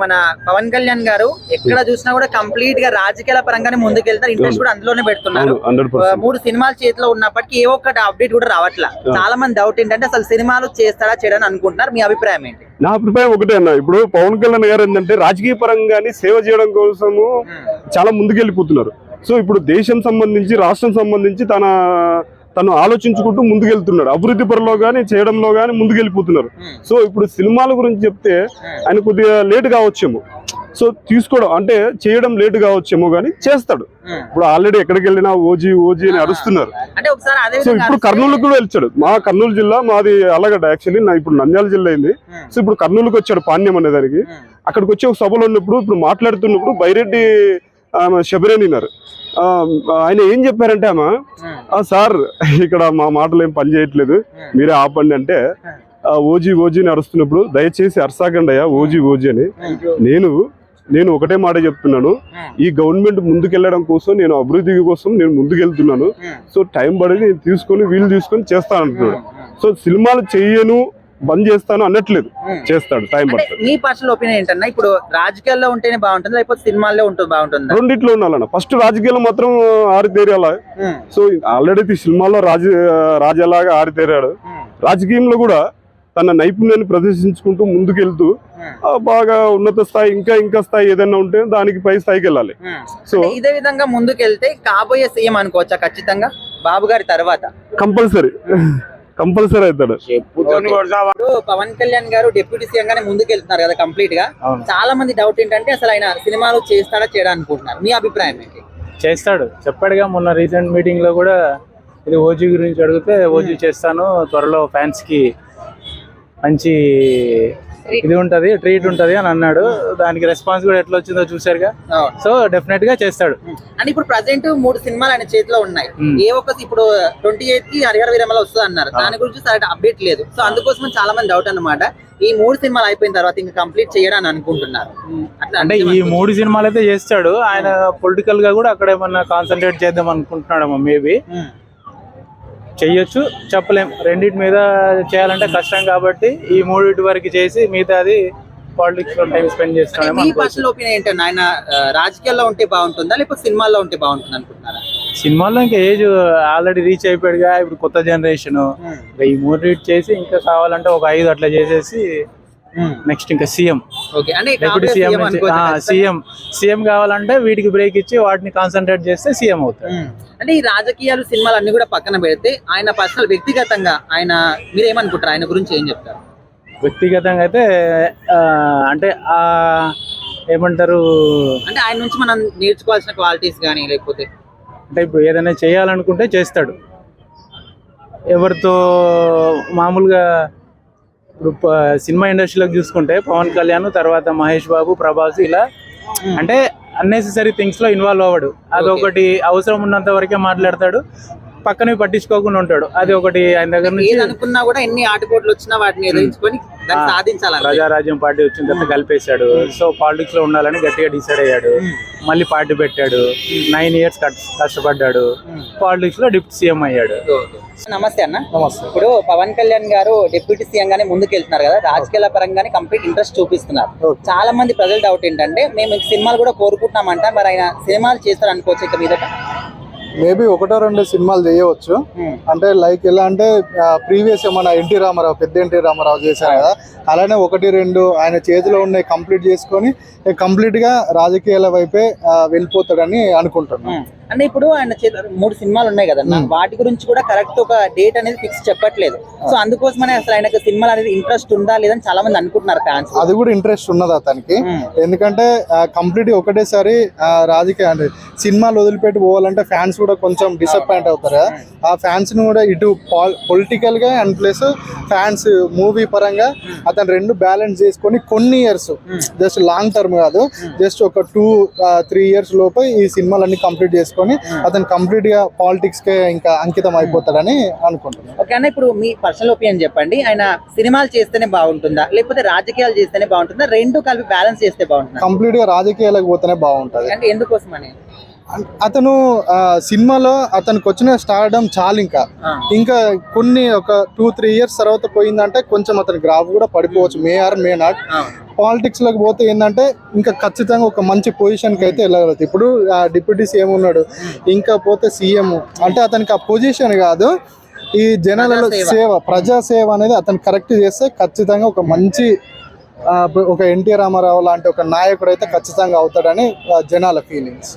మన పవన్ కళ్యాణ్ గారు ఎక్కడ చూసినా కూడా కంప్లీట్ గా రాజకీయాల పరంగానే ముందుకెళ్తారు, ఇంట్రెస్ట్ కూడా అందులోనే పెడుతున్నారు. 3 సినిమాలు చేతిలో ఉన్నప్పటికీ ఏ ఒక్కటి అప్డేట్ కూడా రావట్లా. చాలా మంది డౌట్ ఏంటంటే అసలు సినిమాలు చేస్తాడా చేయడని అనుకుంటున్నారు. మీ అభిప్రాయం ఏంటి? నా అభిప్రాయం ఒకటే అన్న, ఇప్పుడు పవన్ కళ్యాణ్ గారు ఏంటంటే రాజకీయ పరంగానే సేవ చేయడం కోసము చాలా ముందుకెళ్ళిపోతున్నారు. సో ఇప్పుడు దేశం సంబంధించి రాష్ట్రం సంబంధించి తను ఆలోచించుకుంటూ ముందుకెళ్తున్నాడు. అభివృద్ధి పరంలో కానీ చేయడంలో కానీ ముందుకెళ్ళిపోతున్నారు. సో ఇప్పుడు సినిమాల గురించి చెప్తే ఆయన కొద్దిగా లేట్ కావచ్చేమో, సో తీసుకోవడం అంటే చేయడం లేట్ కావచ్చేమో కానీ చేస్తాడు. ఇప్పుడు ఆల్రెడీ ఎక్కడికి వెళ్ళినా ఓజీ ఓజీ అని అరుస్తున్నారు. సో ఇప్పుడు కర్నూలుకు కూడా వచ్చాడు. మా కర్నూలు జిల్లా మాది అల్లగడ్డ, యాక్చువల్లీ ఇప్పుడు నంద్యాల జిల్లా అయింది. సో ఇప్పుడు కర్నూలుకి వచ్చాడు పాణ్యం అనే దానికి. అక్కడికి వచ్చి ఒక సభలో ఉన్నప్పుడు ఇప్పుడు మాట్లాడుతున్నప్పుడు బైరెడ్డి శబరేనిన్నారు. ఆయన ఏం చెప్పారంటే ఆమె, సార్ ఇక్కడ మా మాటలు ఏం పని చేయట్లేదు, మీరే ఆపండి అంటే ఓజీ ఓజీ అని అరుస్తున్నప్పుడు దయచేసి అరసాకండి అయ్యా ఓజీ ఓజీ అని. నేను ఒకటే మాట చెప్తున్నాను, ఈ గవర్నమెంట్ ముందుకెళ్లడం కోసం, నేను అభివృద్ధి కోసం నేను ముందుకెళ్తున్నాను. సో టైం పడేది నేను తీసుకొని వీలు తీసుకొని చేస్తాను అంటున్నాడు. సో సినిమాలు చెయ్యను బంద్ చేస్తాను అనట్లేదు, చేస్తాడు, టైం పడుతుంది. మీ పర్సనల్ ఒపీనియన్ ఏంటన్నా, ఇప్పుడు రాజకీయాల్లో ఉంటేనే బాగుంటుంది లేకపోతే సినిమాల్లో ఉంటే బాగుంటుంది? రెండిట్లో ఉండాలన్న. ఫస్ట్ రాజకీయాల్లో మాత్రం ఆరితేరాల. సో ఆల్రెడీ సినిమాల్లో రాజాలాగా ఆరితేరాడు. రాజకీయంలో కూడా తన నైపుణ్యాన్ని ప్రదర్శించుకుంటూ ముందుకెళ్తూ బాగా ఉన్నత స్థాయి ఇంకా స్థాయి ఏదైనా ఉంటే దానికి పై స్థాయికి వెళ్ళాలి. సో ఇదే విధంగా ముందుకెళ్తే కాబోయే సీఎం అనుకోవచ్చా? ఖచ్చితంగా బాబు గారి తర్వాత కంపల్సరీ అవుతాడు. పవన్ కళ్యాణ్ గారు డిప్యూటీ సీఎం గానే ముందుకెళ్తున్నారు కదా కంప్లీట్ గా. చాలా మంది డౌట్ ఏంటంటే అసలు ఆయన సినిమాలు చేస్తాడా చేయడా అనుకుంటున్నారు. మీ అభిప్రాయం ఏంటి? చేస్తాడు, చెప్పాడుగా మొన్న రీసెంట్ మీటింగ్ లో కూడా. ఇది ఓజీ గురించి అడిగితే ఓజీ చేస్తాను, త్వరలో ఫ్యాన్స్ కి మంచి ఇది ఉంటది, ట్రీట్ ఉంటది అని అన్నాడు. దానికి రెస్పాన్స్ కూడా ఎట్లా వచ్చిందో చూసారుగా. సో డెఫినెట్ గా చేస్తాడు. అని ఇప్పుడు ప్రెసెంట్ 3 సినిమాలు ఆయన చేతిలో ఉన్నాయి. ఏ ఒక్కటి ఇప్పుడు 28 కి హరిహర వీరమల వస్తుంది అన్నారు, దాని గురించి సరైన అప్డేట్ లేదు. సో అందుకోసం చాలా మంది డౌట్ అన్నమాట. ఈ 3 సినిమాలు అయిపోయిన తర్వాత ఇంకా కంప్లీట్ చేయడానికి అనుకుంటున్నారు. అంటే ఈ 3 సినిమాలు అయితే చేస్తాడు. ఆయన పొలిటికల్ గా కూడా అక్కడ ఏమన్నా కాన్సన్ట్రేట్ చేద్దాం అనుకుంటున్నాడేమో. మేబీ చెయ్యొచ్చు, చెప్పలేం. రెండింటి మీద చేయాలంటే కష్టం కాబట్టి ఈ 3 వరకు చేసి మిగతాది పాలిటిక్స్ లో టైం స్పెండ్ చేస్తాడేమో. మీ పర్సనల్ ఒపీనియన్ ఏంటంటే ఆయన రాజకీయాల్లో ఉంటే బాగుంటుందా లేకపోతే సినిమాల్లో ఉంటే బాగుంటుంది అనుకుంటున్నారా? సినిమాల్లో ఇంకా ఏజ్ ఆల్రెడీ రీచ్ అయిపోయాడుగా. ఇప్పుడు కొత్త జనరేషన్ ఈ 3 చేసి ఇంకా కావాలంటే ఒక 5 అట్లా చేసేసి నెక్స్ట్ ఇంకా సీఎం, డిప్యూటీ సీఎం కావాలంటే వీటికి బ్రేక్ ఇచ్చి వాటిని కాన్సన్ట్రేట్ చేస్తే సీఎం అవుతాడు. అంటే ఈ రాజకీయాలు సినిమాలు అన్ని కూడా పక్కన పెడితే ఆయన పర్సనల్ వ్యక్తిగతంగా ఆయన మీరు ఏమనుకుంటారు? ఆయన గురించి ఏం చెప్తారు? వ్యక్తిగతంగా అయితే అంటే ఏమంటారు అంటే ఆయన నుంచి మనం నేర్చుకోవాల్సిన క్వాలిటీస్ కానీ లేకపోతే అంటే ఇప్పుడు ఏదైనా చేయాలనుకుంటే చేస్తాడు. ఎవరితో మామూలుగా ఇప్పుడు సినిమా ఇండస్ట్రీలోకి చూసుకుంటే పవన్ కళ్యాణ్ తర్వాత మహేష్ బాబు, ప్రభాస్ ఇలా అంటే అన్నెసెసరీ థింగ్స్ లో ఇన్వాల్వ్ అవ్వడు. అదొకటి అవసరం ఉన్నంత వరకే మాట్లాడతాడు, పక్కనే పట్టించుకోకుండా ఉంటాడు. అది ఒకటి ఆయన దగ్గర నుంచి అనుకున్నా కూడా ఎన్ని ఆటపోట్లు వచ్చినా వాటిని ఎదిరించుకొని సాధించాలి. ప్రజారాజ్యం పార్టీ వచ్చిన తర్వాత కలిపేశాడు. సో పాలిటిక్స్ లో ఉండాలని గట్టిగా డిసైడ్ అయ్యాడు. మళ్ళీ పార్టీ పెట్టాడు, 9 years కష్టపడ్డాడు, పాలిటిక్స్ లో డిప్యూటీ సీఎం అయ్యాడు. నమస్తే అన్న. ఇప్పుడు పవన్ కళ్యాణ్ గారు డిప్యూటీ సీఎం గానే ముందుకెళ్తున్నారు కదా, రాజకీయాల పరంగానే కంప్లీట్ ఇంట్రెస్ట్ చూపిస్తున్నారు. చాలా మంది ప్రజల డౌట్ ఏంటంటే మేము సినిమాలు కూడా కోరుకుంటున్నామంట, మరి ఆయన సినిమాలు చేస్తారు అనుకోవచ్చు ఇక మీదట? మేబీ 1-2 సినిమాలు చేయవచ్చు. అంటే లైక్ ఎలా అంటే ప్రీవియస్ ఏమన్నా పెద్ద ఎన్టీ రామారావు చేశారు కదా, అలానే 1-2 ఆయన చేతిలో ఉన్నాయి కంప్లీట్ చేసుకొని కంప్లీట్ గా రాజకీయాల వైపే వెళ్ళిపోతాడని అనుకుంటున్నాను. అంటే ఇప్పుడు ఆయన 3 సినిమాలు ఉన్నాయి కదన్నా, వాటి గురించి కూడా కరెక్ట్ ఒక డేట్ అనేది ఫిక్స్ చెప్పట్లేదు. సో అందుకోసమనే అసలు ఆయనకు సినిమాలు అనేది ఇంట్రెస్ట్ ఉందా లేదని చాలా మంది అనుకుంటున్నారు ఫ్యాన్స్. అది కూడా ఇంట్రెస్ట్ ఉన్నది అతనికి. ఎందుకంటే కంప్లీట్ ఒకటేసారి రాజకీయ అంటే సినిమాలు వదిలిపెట్టి పోవాలంటే ఫ్యాన్స్ కూడా కొంచెం డిసప్పాయింట్ అవుతారు. ఆ ఫ్యాన్స్ ను కూడా ఇటు పొలిటికల్ గా అండ్ ప్లస్ ఫ్యాన్స్ మూవీ పరంగా అతను 2 బ్యాలెన్స్ చేసుకొని కొన్ని ఇయర్స్, జస్ట్ లాంగ్ టర్మ్ కాదు, జస్ట్ ఒక 2-3 years లోపు ఈ సినిమాలన్నీ కంప్లీట్ చేసుకొని అతను కంప్లీట్ గా పాలిటిక్స్ కే ఇంకా అంకితం అయిపోతాడని అనుకుంటున్నాను. ఓకే అన్న, ఇప్పుడు మీ పర్సనల్ ఒపీనియన్ చెప్పండి. ఆయన సినిమాలు చేస్తేనే బాగుంటుందా లేకపోతే రాజకీయాలు చేస్తేనే బాగుంటుందా, 2 కలిపి బ్యాలెన్స్ చేస్తే బాగుంటుందా? కంప్లీట్ గా రాజకీయాలకు పోతేనే బాగుంటది. అంటే ఎందుకోసం అని? అతను సినిమాలో అతనికి వచ్చిన స్టార్డమ్ చాలు. ఇంకా కొన్ని ఒక 2-3 years తర్వాత పోయిందంటే కొంచెం అతని గ్రాఫ్ కూడా పడిపోవచ్చు. మే నాట్ పాలిటిక్స్ లోకి పోతే ఏంటంటే ఇంకా ఖచ్చితంగా ఒక మంచి పొజిషన్ కి అయితే వెళ్ళగలుగుతాయి. ఇప్పుడు డిప్యూటీ సీఎం ఉన్నాడు, ఇంకా పోతే సీఎం అంటే అతనికి ఆ పొజిషన్ కాదు, ఈ జనాలలో సేవ, ప్రజా సేవ అనేది అతను కరెక్ట్ చేస్తే ఖచ్చితంగా ఒక మంచి ఒక ఎన్టీ రామారావు లాంటి ఒక నాయకుడు అయితే ఖచ్చితంగా అవుతాడని జనాల ఫీలింగ్స్.